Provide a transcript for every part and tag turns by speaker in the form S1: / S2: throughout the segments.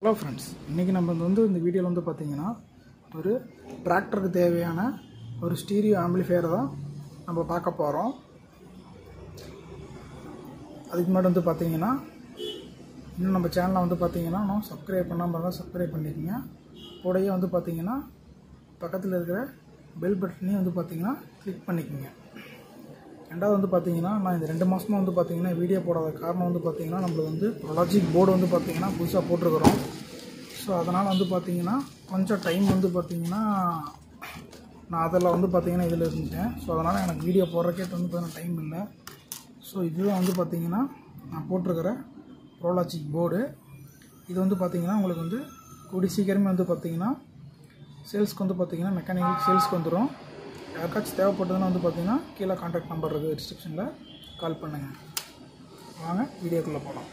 S1: Hello friends, இன்றைக்கி நம்ம இந்த வீடியோவில் பார்த்திங்கன்னா ஒரு டிராக்டருக்கு தேவையான ஒரு ஸ்டீரியோ ஆம்பிளிஃபையரை தான் நம்ம பார்க்க போகிறோம். அதுக்கு முன்னாடி பார்த்திங்கன்னா இன்னும் நம்ம சேனலை பார்த்திங்கன்னா நான் சப்ஸ்கிரைப் பண்ணாமல் தான் சப்ஸ்கிரைப் பண்ணிக்கோங்க. கூடயே பார்த்திங்கன்னா பக்கத்தில் இருக்கிற பெல் பட்டனையும் பார்த்திங்கன்னா கிளிக் பண்ணிக்கோங்க. ரெண்டாவது பார்த்திங்கன்னா நான் இந்த 2 மாதமாக பார்த்திங்கன்னா வீடியோ போடாத காரணம் பார்த்திங்கன்னா நம்மளுக்கு ப்ரொலாஜிக் போர்டு பார்த்திங்கன்னா புதுசாக போட்டிருக்கிறோம். ஸோ அதனால் பார்த்திங்கன்னா கொஞ்சம் டைம் பார்த்திங்கன்னா நான் அதில் பார்த்திங்கன்னா இதில் இருந்துட்டேன். ஸோ அதனால் எனக்கு வீடியோ போடுறக்கே பார்த்திங்கன்னா டைம் இல்லை. ஸோ இதுதான் பார்த்திங்கன்னா நான் போட்டிருக்கிற ப்ரொலாஜிக் போர்டு. இது பார்த்திங்கன்னா உங்களுக்கு கூடி சீக்கிரமே பார்த்திங்கன்னா சேல்ஸ்க்கு பார்த்திங்கன்னா மெக்கானிக்கல் சேல்ஸ்க்கு வந்துடும். யாருக்காச்சும் தேவைப்பட்டதுன்னா பார்த்திங்கன்னா கீழே கான்டாக்ட் நம்பர் இருக்குது, டிஸ்கிரிப்ஷனில் கால் பண்ணுங்கள். வாங்க வீடியோக்குள்ளே போகலாம்.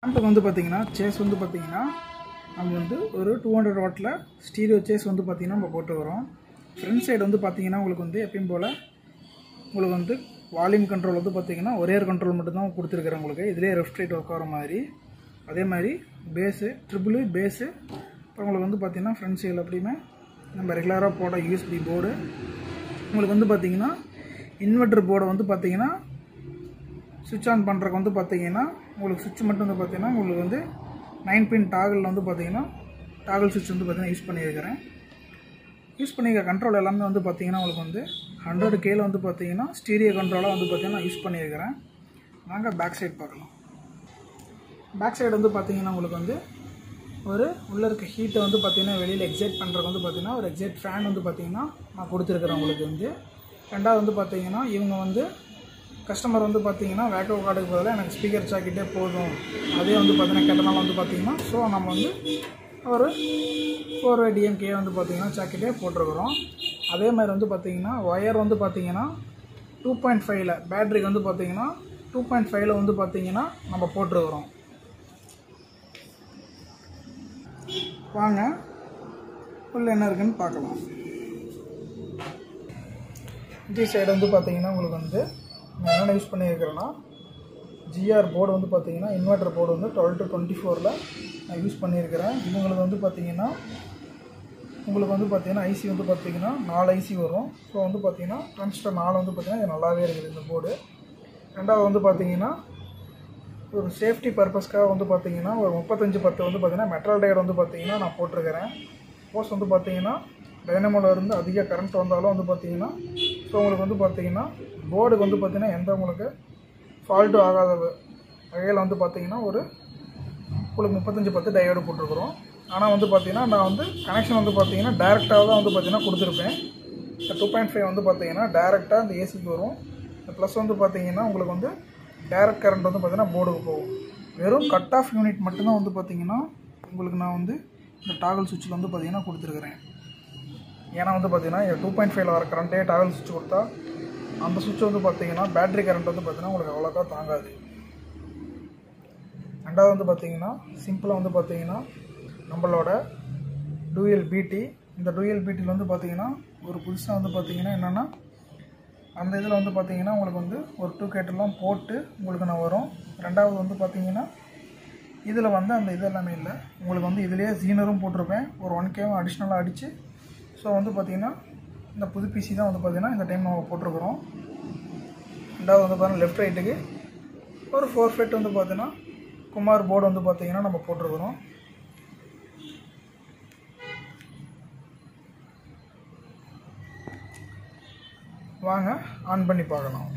S1: ஆம்புக்கு பார்த்திங்கன்னா சேஸ் பார்த்திங்கன்னா நம்ம ஒரு 200 வாட்டில் ஸ்டீரியோ சேஸ் பார்த்திங்கன்னா நம்ம போட்டுக்கிறோம். ஃப்ரண்ட் சைடு பார்த்திங்கன்னா உங்களுக்கு எப்பயும் போல் உங்களுக்கு வால்யூம் கண்ட்ரோல் பார்த்திங்கன்னா ஒரே கண்ட்ரோல் மட்டும்தான் கொடுத்துருக்குறேன். உங்களுக்கு இதிலே லெஃப்ட் ரைட் ஒர்க் ஆகிற மாதிரி. அதே மாதிரி பேஸு ட்ரிபிள் பேஸு அப்புறம் உங்களுக்கு பார்த்திங்கன்னா ஃப்ரண்ட் சைடில் அப்படியுமே நம்ம ரெகுலராக போட யூஎஸ்பி போர்டு. உங்களுக்கு பார்த்திங்கன்னா இன்வெர்டர் போர்டை பார்த்திங்கன்னா சுவிட்ச் ஆன் பண்ணுறக்கு பார்த்திங்கன்னா உங்களுக்கு சுவிட்ச் மட்டும் பார்த்திங்கன்னா உங்களுக்கு 9 பின் டாகிளில் பார்த்திங்கன்னா டாகிள் சுவிட்ச் பார்த்திங்கன்னா யூஸ் பண்ணியிருக்கிறேன். யூஸ் பண்ணிக்கிற கண்ட்ரோல் எல்லாமே பார்த்திங்கன்னா உங்களுக்கு 100Kல பார்த்திங்கன்னா ஸ்டீரியோ கண்ட்ரோலாக பார்த்திங்கன்னா யூஸ் பண்ணியிருக்கிறேன். நாங்கள் பேக் சைடு பார்க்கலாம். பேக் சைடு பார்த்திங்கன்னா உங்களுக்கு ஒரு உள்ளே இருக்க ஹீட்டை பார்த்திங்கன்னா வெளியில் எக்ஸைட் பண்ணுறதுக்கு பார்த்திங்கன்னா ஒரு எக்ஸைட் ஃபேன் பார்த்திங்கன்னா நான் கொடுத்துருக்குறேன். உங்களுக்கு ரெண்டாவது பார்த்திங்கன்னா இவங்க கஸ்டமர் பார்த்திங்கன்னா வேக்கோ கார்டுக்கு பதிலாக எனக்கு ஸ்பீக்கர் சாக்கிட்டே போதும், அதே பார்த்திங்கன்னா கேட்டனால பார்த்திங்கன்னா ஸோ நம்ம ஒரு 4-way DMK பார்த்திங்கன்னா சாக்கிட்டே போட்டிருக்கிறோம். அதே மாதிரி பார்த்திங்கன்னா ஒயர் பார்த்திங்கன்னா 2.5ல் பேட்ரிக்கு பார்த்திங்கன்னா 2.5ல் பார்த்திங்கன்னா நம்ம போட்டிருக்கிறோம். வாங்க உள்ள என்ன இருக்குன்னு பார்க்கலாம். இந்த சைடு பார்த்திங்கன்னா உங்களுக்கு நான் என்னென்ன யூஸ் பண்ணியிருக்கிறேன்னா GR போர்டு பார்த்திங்கன்னா இன்வெர்டர் போர்டு 12 to 24ல் நான் யூஸ் பண்ணியிருக்கிறேன். இவங்களுக்கு பார்த்திங்கன்னா உங்களுக்கு பார்த்திங்கன்னா ஐசி பார்த்திங்கன்னா 4 ஐசி வரும். ஸோ பார்த்திங்கன்னா டிரான்ஸ்டர் 4 பார்த்திங்கன்னா இது நல்லாவே இருக்குது இந்த போர்டு. ரெண்டாவது பார்த்திங்கன்னா ஒரு சேஃப்டி பர்பஸ்க்காக பார்த்திங்கன்னா ஒரு 3510 பார்த்திங்கன்னா மெட்டல் டயர் பார்த்திங்கன்னா நான் போட்டிருக்கிறேன். சப்போஸ் பார்த்திங்கன்னா டைனமோவில் இருந்து அதிக கரண்ட் வந்தாலும் பார்த்திங்கன்னா ஸோ உங்களுக்கு பார்த்திங்கன்னா போர்டுக்கு பார்த்திங்கன்னா எந்த உங்களுக்கு ஃபால்ட்டும் ஆகாத வகையில் பார்த்திங்கன்னா ஒரு உங்களுக்கு 3510 டயோடு போட்டிருக்கிறோம். ஆனால் பார்த்திங்கன்னா நான் கனெக்ஷன் பார்த்திங்கன்னா டேரெக்டாக தான் பார்த்திங்கன்னா கொடுத்துருப்பேன். இந்த 2.5 பார்த்திங்கன்னா டேரெக்டாக இந்த ஏசிக்கு வரும். இந்த ப்ளஸ் பார்த்திங்கன்னா உங்களுக்கு டேரெக்ட் கரண்ட் பார்த்திங்கன்னா போர்டுக்கு போகும். வெறும் கட் ஆஃப் யூனிட் மட்டும்தான் பார்த்திங்கன்னா உங்களுக்கு நான் இந்த டாகல் சுவிட்சில் பார்த்திங்கன்னா கொடுத்துருக்குறேன். ஏன்னா பார்த்திங்கன்னா 2.5ல் வர கரண்ட்டே டாகல் சுவிட்ச் கொடுத்தா அந்த சுவிட்ச் பார்த்திங்கன்னா பேட்ரி கரண்ட் பார்த்திங்கன்னா உங்களுக்கு அவ்வளோக்கா தாங்காது. ரெண்டாவது பார்த்திங்கன்னா சிம்பிளாக பார்த்திங்கன்னா நம்மளோட டூயல் பிடி, இந்த டூயல் பிடியில் பார்த்திங்கன்னா ஒரு புதுசாக பார்த்திங்கன்னா என்னென்னா அந்த இதில் பார்த்திங்கன்னா உங்களுக்கு ஒரு 2 கேட்டெல்லாம் போட்டு உங்களுக்கு நான் வரும். ரெண்டாவது பார்த்திங்கன்னா இதில் அந்த இது எல்லாமே இல்லை. உங்களுக்கு இதிலேயே ஜீனரும் போட்டிருப்பேன், ஒரு 1K அடிஷ்னலாக அடித்து. ஸோ பார்த்திங்கன்னா இந்த புது பிசி தான் பார்த்திங்கன்னா இந்த டைம் நம்ம போட்டிருக்கிறோம். ரெண்டாவது பார்த்திங்கன்னா லெஃப்ட் ரைட்டுக்கு ஒரு 4 ஃபெட் பார்த்திங்கன்னா குமார் போர்டு பார்த்திங்கன்னா நம்ம போட்டிருக்கிறோம். வாங்க ஆன் பண்ணி பார்க்கலாம்.